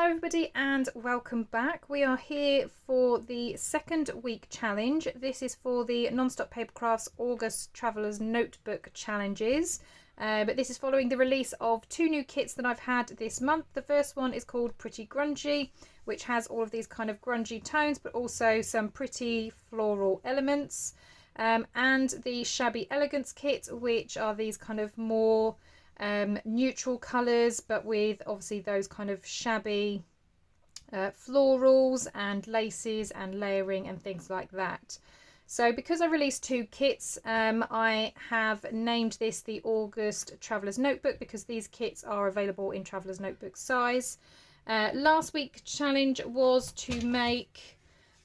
Hello everybody and welcome back. We are here for the second week challenge. This is for the Non-Stop Papercrafts August Traveller's Notebook challenges. But this is following the release of two new kits that I've had this month. The first one is called Pretty Grungy, which has all of these kind of grungy tones but also some pretty floral elements. And the Shabby Elegance kit, which are these kind of more neutral colours but with obviously those kind of shabby florals and laces and layering and things like that. So because I released two kits, I have named this the August Traveller's Notebook because these kits are available in Traveller's Notebook size. Last week's challenge was to make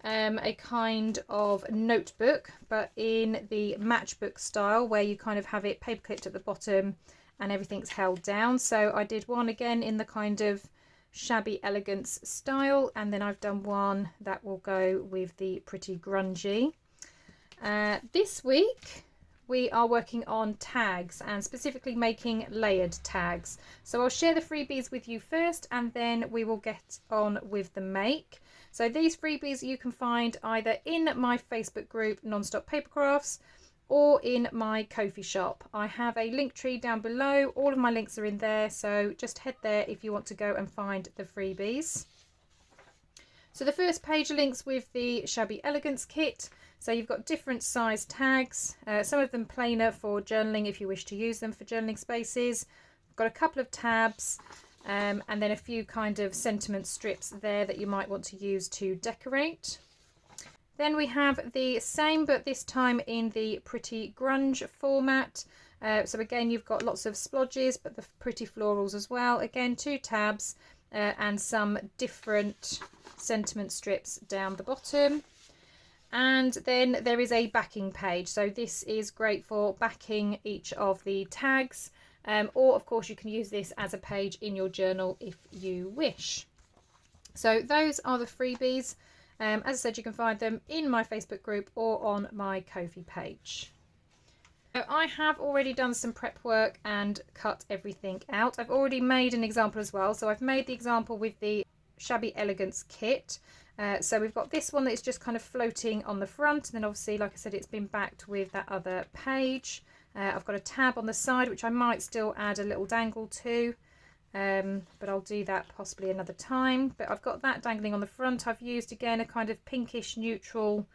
a kind of notebook but in the matchbook style where you kind of have it paper clipped at the bottom and everything's held down. So I did one again in the kind of Shabby Elegance style, and then I've done one that will go with the Pretty Grungy. This week we are working on tags and specifically making layered tags. So I'll share the freebies with you first and then we will get on with the make. So these freebies you can find either in my Facebook group Non-Stop Papercrafts or in my Ko-fi shop. I have a link tree down below. All of my links are in there, so just head there if you want to go and find the freebies. So the first page links with the Shabby Elegance kit. So you've got different size tags, some of them plainer for journaling if you wish to use them for journaling spaces. I've got a couple of tabs and then a few kind of sentiment strips there that you might want to use to decorate. Then we have the same, but this time in the Pretty Grunge format. So again, you've got lots of splodges, but the pretty florals as well. Again, two tabs and some different sentiment strips down the bottom. And then there is a backing page. So this is great for backing each of the tags. Or of course, you can use this as a page in your journal if you wish. So those are the freebies. As I said, you can find them in my Facebook group or on my Ko-fi page. So I have already done some prep work and cut everything out. I've already made an example as well. So I've made the example with the Shabby Elegance kit. So we've got this one that is just kind of floating on the front. And then obviously, like I said, it's been backed with that other page. I've got a tab on the side, which I might still add a little dangle to. But I'll do that possibly another time. But I've got that dangling on the front. I've used again a kind of pinkish neutral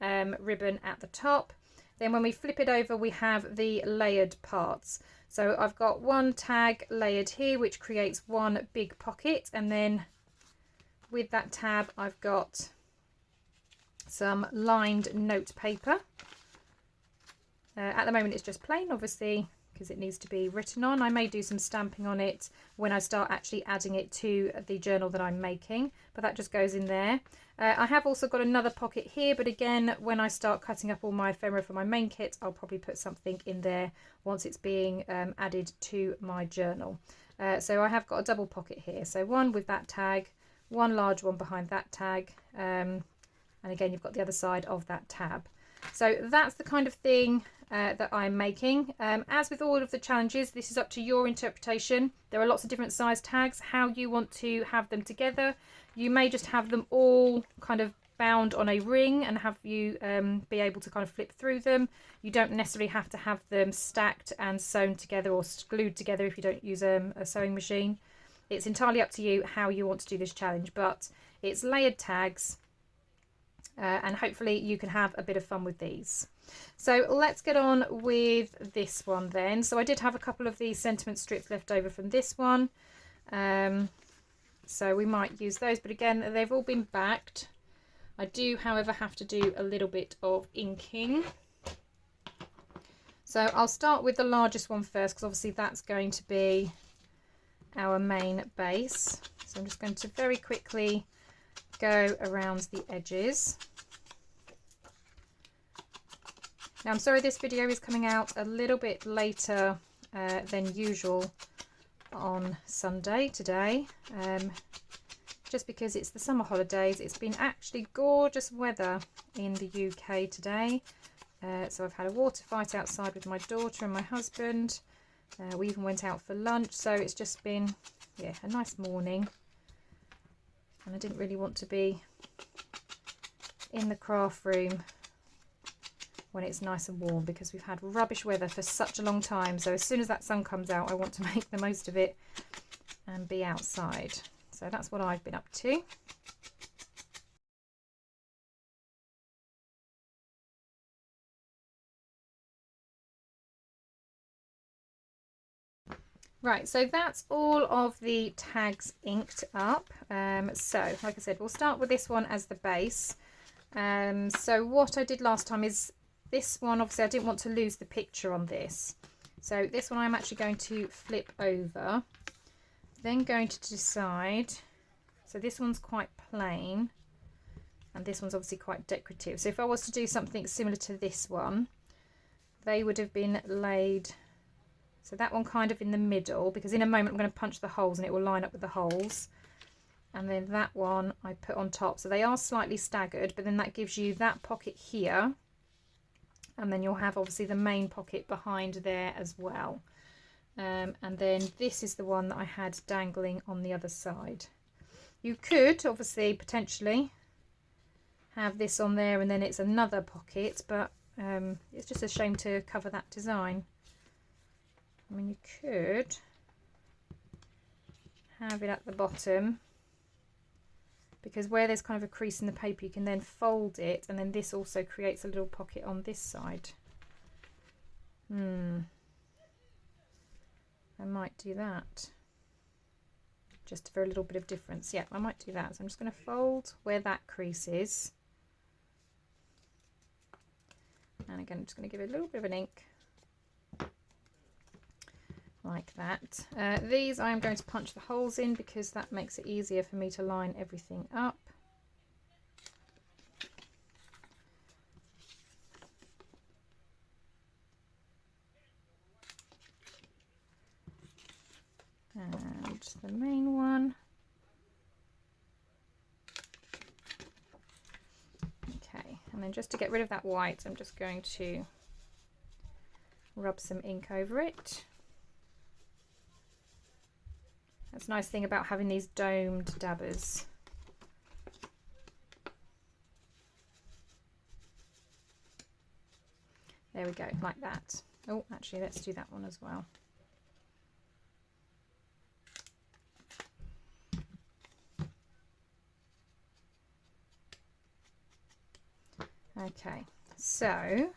ribbon at the top. Then when we flip it over, we have the layered parts. So I've got one tag layered here, which creates one big pocket. And then with that tab, I've got some lined note paper. At the moment, it's just plain, obviously, because it needs to be written on. I may do some stamping on it when I start actually adding it to the journal that I'm making, but that just goes in there. I have also got another pocket here, but again, when I start cutting up all my ephemera for my main kit, I'll probably put something in there once it's being added to my journal. So I have got a double pocket here. So one with that tag, one large one behind that tag, and again, you've got the other side of that tab. So that's the kind of thing that I'm making. As with all of the challenges, this is up to your interpretation. There are lots of different size tags, how you want to have them together. You may just have them all kind of bound on a ring and have you be able to kind of flip through them. You don't necessarily have to have them stacked and sewn together or glued together if you don't use a sewing machine. It's entirely up to you how you want to do this challenge, but it's layered tags. And hopefully you can have a bit of fun with these. So let's get on with this one then. So I did have a couple of these sentiment strips left over from this one. So we might use those, but again, they've all been backed. I do, however, have to do a little bit of inking. So I'll start with the largest one first, because obviously that's going to be our main base. So I'm just going to very quickly go around the edges. Now I'm sorry this video is coming out a little bit later than usual on Sunday today, just because it's the summer holidays. It's been actually gorgeous weather in the UK today, so I've had a water fight outside with my daughter and my husband. We even went out for lunch, so it's just been, yeah, a nice morning. and I didn't really want to be in the craft room when it's nice and warm, because we've had rubbish weather for such a long time. So as soon as that sun comes out, I want to make the most of it and be outside. So that's what I've been up to. Right, so that's all of the tags inked up. So like I said, we'll start with this one as the base. So what I did last time is this one, obviously I didn't want to lose the picture on this. So this one I'm actually going to flip over, then going to decide. So this one's quite plain and this one's obviously quite decorative. So if I was to do something similar to this one, they would have been laid, so that one kind of in the middle, because in a moment I'm going to punch the holes and it will line up with the holes. And then that one I put on top. So they are slightly staggered, but then that gives you that pocket here. And then you'll have obviously the main pocket behind there as well. And then this is the one that I had dangling on the other side. You could obviously potentially have this on there and then it's another pocket, but it's just a shame to cover that design. I mean, you could have it at the bottom, because where there's kind of a crease in the paper you can then fold it, and then this also creates a little pocket on this side. I might do that just for a little bit of difference. Yeah, I might do that. So I'm just going to fold where that crease is, and again I'm just going to give it a little bit of an ink like that. These I am going to punch the holes in because that makes it easier for me to line everything up. And the main one. Okay, and then just to get rid of that white, I'm just going to rub some ink over it. That's a nice thing about having these domed dabbers. There we go, like that. Oh, actually, let's do that one as well. Okay, so I'm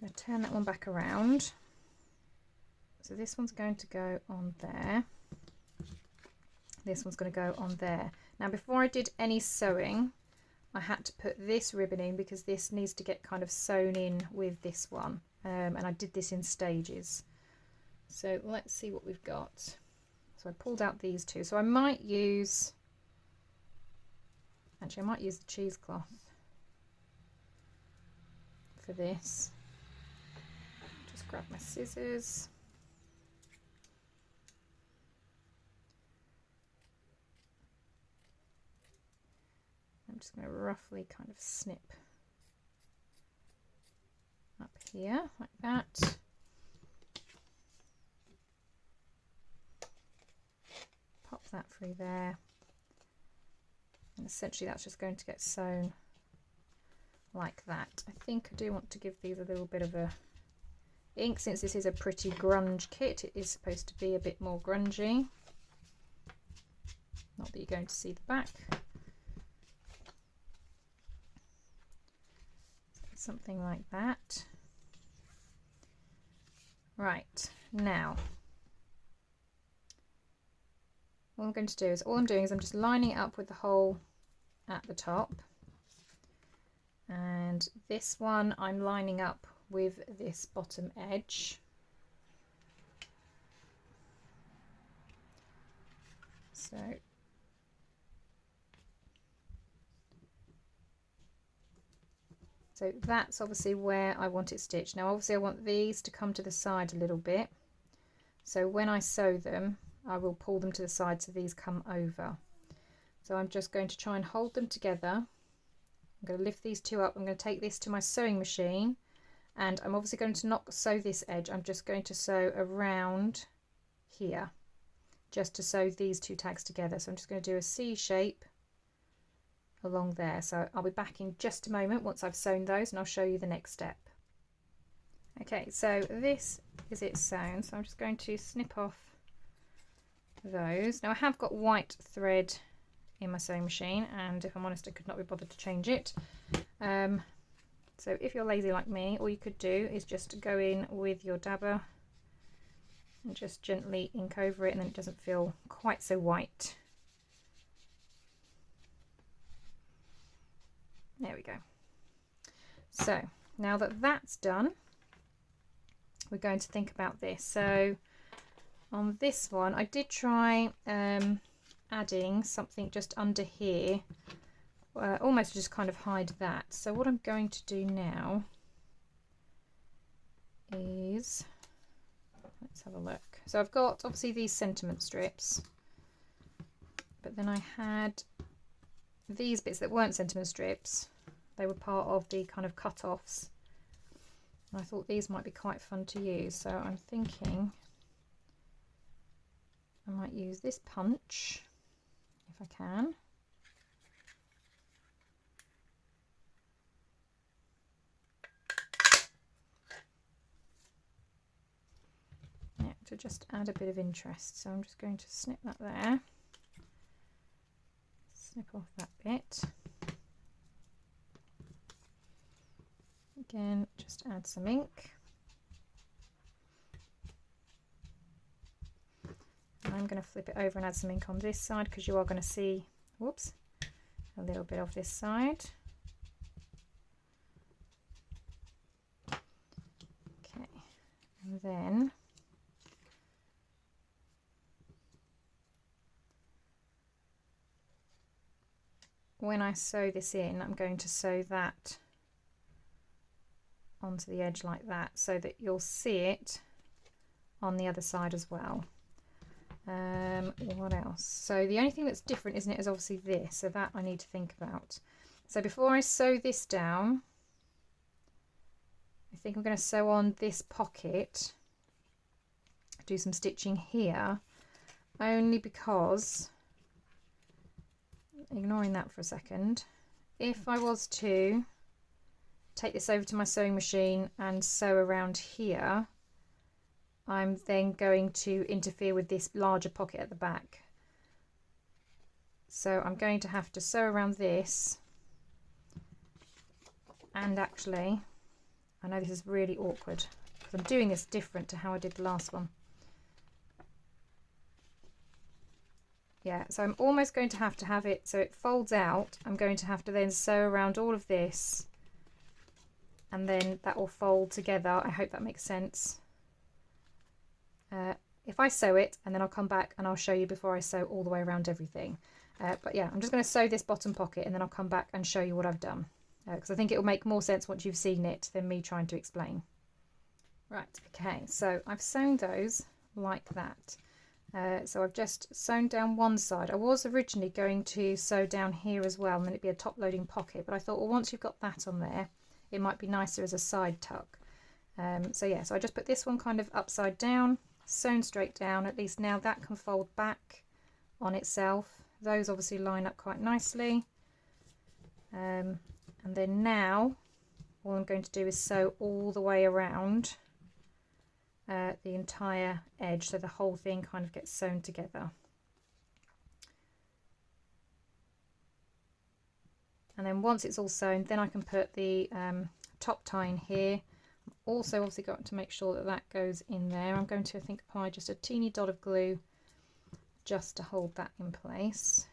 going to turn that one back around. So this one's going to go on there. This one's going to go on there. Now, before I did any sewing, I had to put this ribbon in because this needs to get kind of sewn in with this one. And I did this in stages. So let's see what we've got. So I pulled out these two. So I might use, actually I might use the cheesecloth for this. Just grab my scissors. I'm just going to roughly kind of snip up here like that. Pop that through there. And essentially that's just going to get sewn like that. I think I do want to give these a little bit of a ink, since this is a pretty grunge kit. It is supposed to be a bit more grungy. Not that you're going to see the back. Something like that. Right, now what I'm going to do is, all I'm doing is I'm just lining it up with the hole at the top, and this one I'm lining up with this bottom edge. So that's obviously where I want it stitched. Now obviously I want these to come to the side a little bit, so when I sew them I will pull them to the side so these come over. So I'm just going to try and hold them together. I'm going to lift these two up. I'm going to take this to my sewing machine, and I'm obviously going to not sew this edge. I'm just going to sew around here, just to sew these two tags together. So I'm just going to do a C shape along there. So I'll be back in just a moment once I've sewn those, and I'll show you the next step. Okay, so this is it sewn, so I'm just going to snip off those. Now I have got white thread in my sewing machine, and if I'm honest, I could not be bothered to change it. So if you're lazy like me, all you could do is just go in with your dabber and just gently ink over it, and then it doesn't feel quite so white. There we go. So now that that's done, we're going to think about this. So on this one, I did try adding something just under here, almost just kind of hide that. So what I'm going to do now is, let's have a look. So I've got obviously these sentiment strips, but then I had these bits that weren't sentiment strips. They were part of the kind of cut-offs. I thought these might be quite fun to use, so I'm thinking I might use this punch if I can. Yeah, to just add a bit of interest. So I'm just going to snip that there, snip off that bit. Again, just add some ink. And I'm going to flip it over and add some ink on this side, because you are going to see, whoops, a little bit of this side. Okay, and then when I sew this in, I'm going to sew that onto the edge like that, so that you'll see it on the other side as well. What else? So the only thing that's different, isn't it, is obviously this, so that I need to think about. So before I sew this down, I think I'm going to sew on this pocket, do some stitching here, only because, ignoring that for a second, if I was to take this over to my sewing machine and sew around here, I'm then going to interfere with this larger pocket at the back. So I'm going to have to sew around this, and actually, I know this is really awkward because I'm doing this different to how I did the last one. Yeah, so I'm almost going to have it so it folds out. I'm going to have to then sew around all of this, and then that will fold together. I hope that makes sense. If I sew it, and then I'll come back and I'll show you before I sew all the way around everything. But yeah, I'm just going to sew this bottom pocket, and then I'll come back and show you what I've done, because I think it will make more sense once you've seen it than me trying to explain. Right, okay, so I've sewn those like that. So I've just sewn down one side. I was originally going to sew down here as well, and then it'd be a top loading pocket, but I thought, well, once you've got that on there, it might be nicer as a side tuck. So yeah, so I just put this one kind of upside down, sewn straight down. At least now that can fold back on itself. Those obviously line up quite nicely. And then now all I'm going to do is sew all the way around the entire edge, so the whole thing kind of gets sewn together. And then once it's all sewn, then I can put the top tie in here. Also obviously got to make sure that that goes in there. I'm going to, I think, apply just a teeny dot of glue just to hold that in place.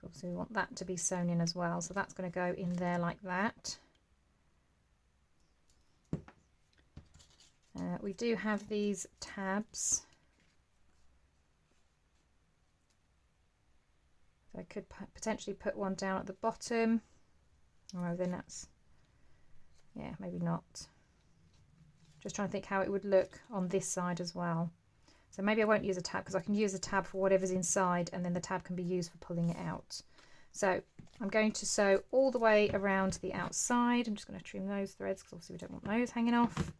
Obviously we want that to be sewn in as well, so that's going to go in there like that. We do have these tabs. So I could potentially put one down at the bottom. Oh, then that's, yeah, maybe not. Just trying to think how it would look on this side as well. So maybe I won't use a tab, because I can use a tab for whatever's inside, and then the tab can be used for pulling it out. So I'm going to sew all the way around the outside. I'm just going to trim those threads because obviously we don't want those hanging off.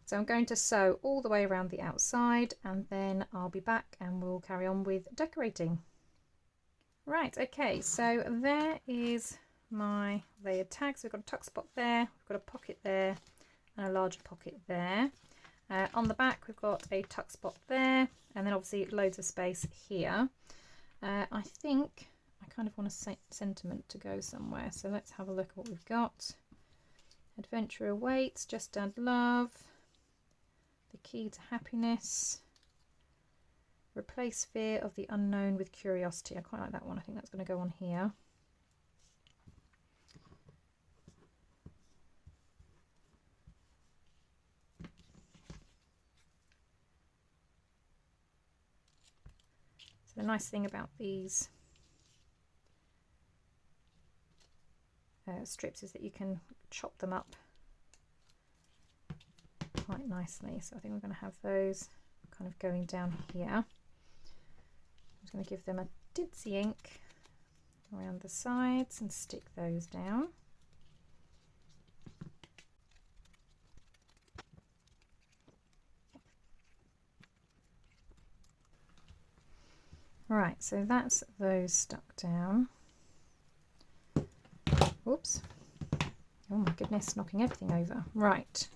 So I'm going to sew all the way around the outside, and then I'll be back and we'll carry on with decorating. Right, okay, so there is my layered tags. We've got a tuck spot there, we've got a pocket there, and a larger pocket there. On the back we've got a tuck spot there, and then obviously loads of space here. I think I kind of want a sentiment to go somewhere, so let's have a look at what we've got. Adventure awaits, just add love, the key to happiness, replace fear of the unknown with curiosity. I quite like that one. I think that's going to go on here. So the nice thing about these strips is that you can chop them up quite nicely. So I think we're going to have those kind of going down here. I'm just going to give them a tinsy ink around the sides and stick those down. Right, so that's those stuck down. Whoops. Oh my goodness, knocking everything over. Right.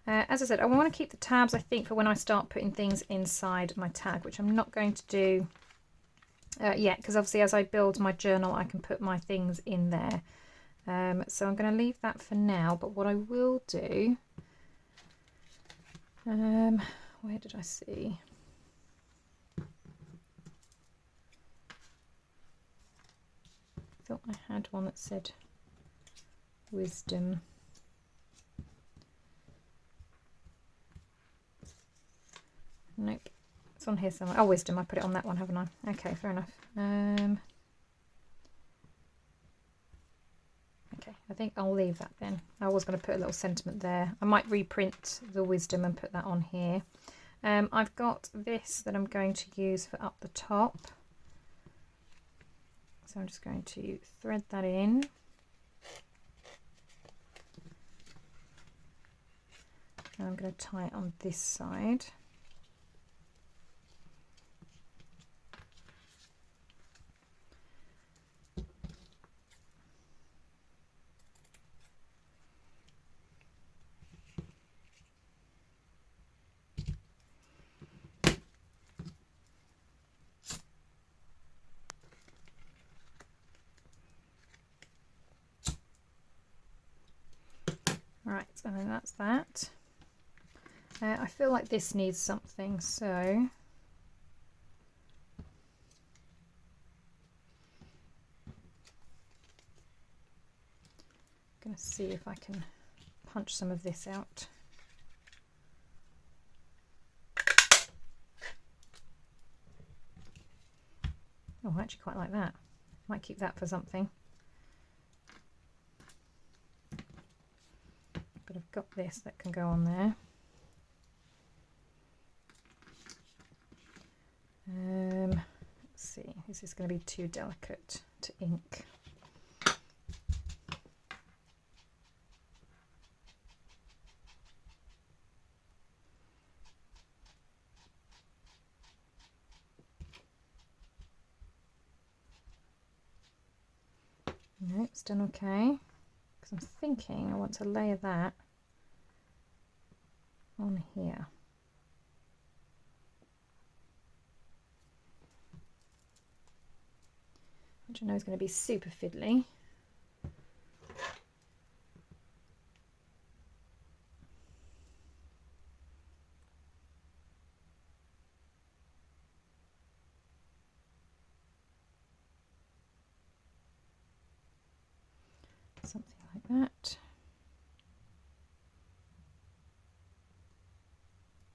As I said, I want to keep the tabs, I think, for when I start putting things inside my tag, which I'm not going to do yet, because obviously as I build my journal, I can put my things in there. So I'm going to leave that for now, but what I will do, where did I see? I thought I had one that said wisdom. Nope, it's on here somewhere. Oh, wisdom, I put it on that one, haven't I? Okay, fair enough. Okay, I think I'll leave that then. I was going to put a little sentiment there. I might reprint the wisdom and put that on here. I've got this that I'm going to use for up the top. So I'm just going to thread that in. And I'm going to tie it on this side. Right, and then that's that. I feel like this needs something, so I'm going to see if I can punch some of this out. Oh, I actually quite like that. Might keep that for something. But I've got this that can go on there. Let's see, this is going to be too delicate to ink. No, it's done okay. Because I'm thinking I want to layer that on here. Which I know is going to be super fiddly. Something like that.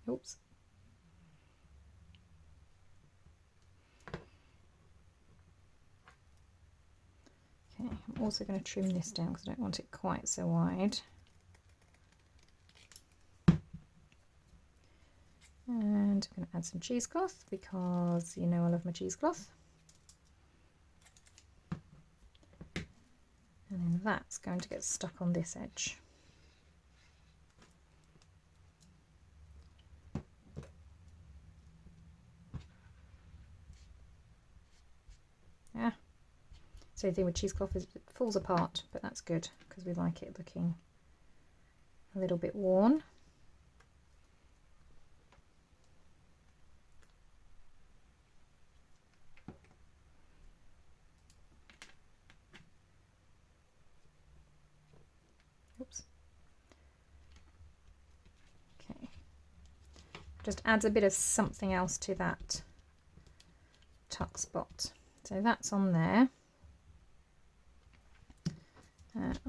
Oops. Okay, I'm also going to trim this down because I don't want it quite so wide. And I'm going to add some cheesecloth because you know I love my cheesecloth. and then that's going to get stuck on this edge. Yeah. So the thing with cheesecloth is it falls apart, but that's good because we like it looking a little bit worn. Oops. Okay. Just adds a bit of something else to that tuck spot. So that's on there.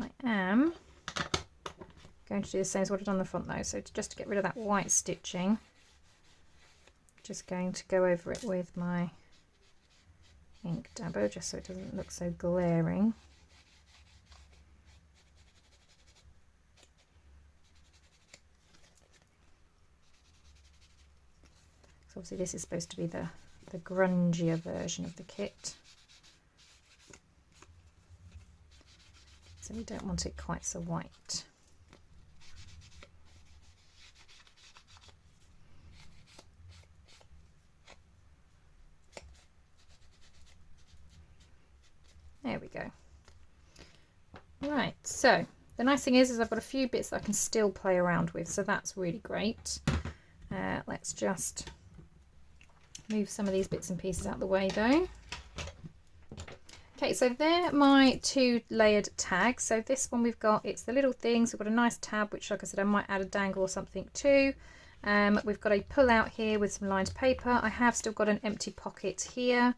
I am going to do the same as what I've done on the front though. So just to get rid of that white stitching, just going to go over it with my ink dabber just so it doesn't look so glaring. So obviously this is supposed to be the grungier version of the kit. So we don't want it quite so white. There we go. Right, so the nice thing is I've got a few bits that I can still play around with, so that's really great. Let's just move some of these bits and pieces out of the way though. Okay, so they're my 2 layered tags. So this one we've got, it's the little things. We've got a nice tab, which like I said, I might add a dangle or something to. We've got a pull out here with some lined paper. I have still got an empty pocket here.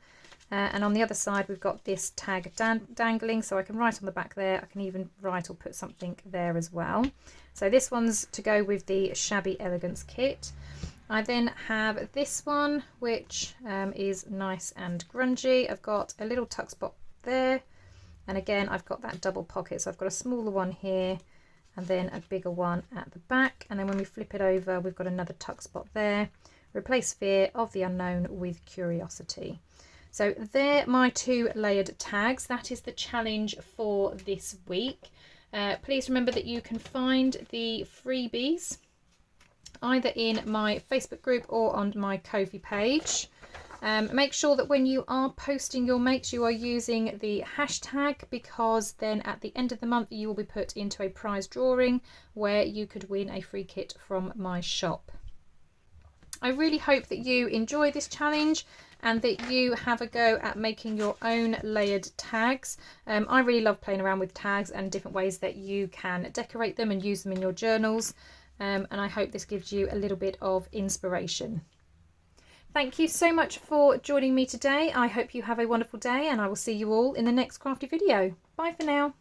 And on the other side, we've got this tag dangling. So I can write on the back there. I can even write or put something there as well. So this one's to go with the Shabby Elegance kit. I then have this one, which is nice and grungy. I've got a little tuck spot there, and again I've got that double pocket, so I've got a smaller one here and then a bigger one at the back, and then when we flip it over we've got another tuck spot there. Replace fear of the unknown with curiosity. So they're my 2 layered tags. That is the challenge for this week. Please remember that you can find the freebies either in my Facebook group or on my Ko-fi page. Make sure that when you are posting your makes you are using the hashtag, because then at the end of the month you will be put into a prize drawing where you could win a free kit from my shop. I really hope that you enjoy this challenge and that you have a go at making your own layered tags. I really love playing around with tags and different ways that you can decorate them and use them in your journals, and I hope this gives you a little bit of inspiration. Thank you so much for joining me today. I hope you have a wonderful day, and I will see you all in the next crafty video. Bye for now.